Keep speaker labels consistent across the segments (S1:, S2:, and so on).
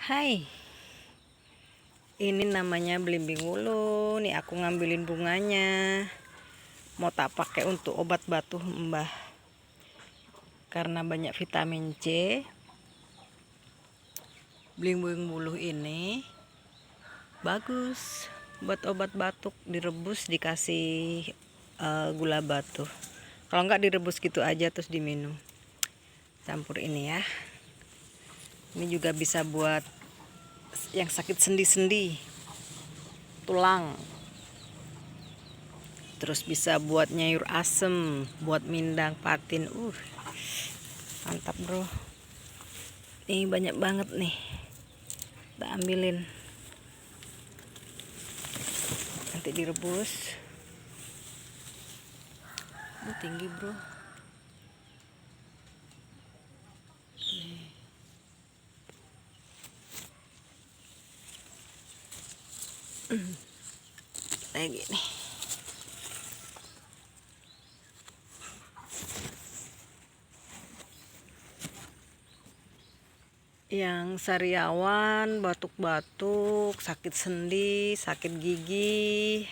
S1: Hai, ini namanya belimbing wulu. Nih aku ngambilin bunganya. Mau tak pakai untuk obat batuk Mbah. Karena banyak vitamin C. Belimbing wulu ini bagus buat obat batuk, direbus dikasih gula batu. Kalau enggak direbus gitu aja terus diminum. Campur ini ya. Ini juga bisa buat yang sakit sendi-sendi, tulang. Terus bisa buat nyayur asem, buat mindang patin. Mantap bro. Ini banyak banget nih. Kita ambilin. Nanti direbus. Ini tinggi bro. Kayak gini. Yang sariawan, batuk-batuk, sakit sendi, sakit gigi,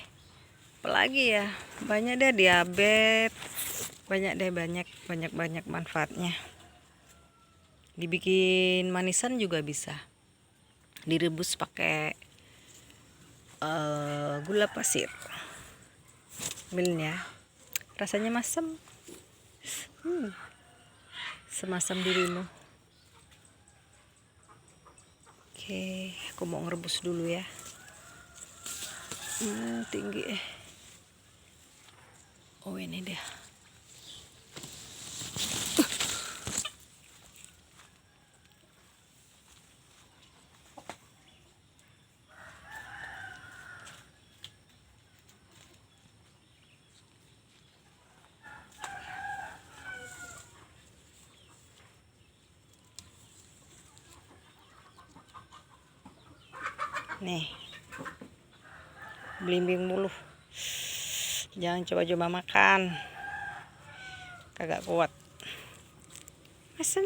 S1: apalagi ya, banyak deh, diabetes, banyak manfaatnya. Dibikin manisan juga bisa, direbus pakai gula pasir, milnya rasanya masam, semasam dirimu. Oke, aku mau ngerebus dulu ya. Tinggi Oh ini dia. Nih, belimbing mulu. Jangan coba-coba makan, kagak kuat. Asem.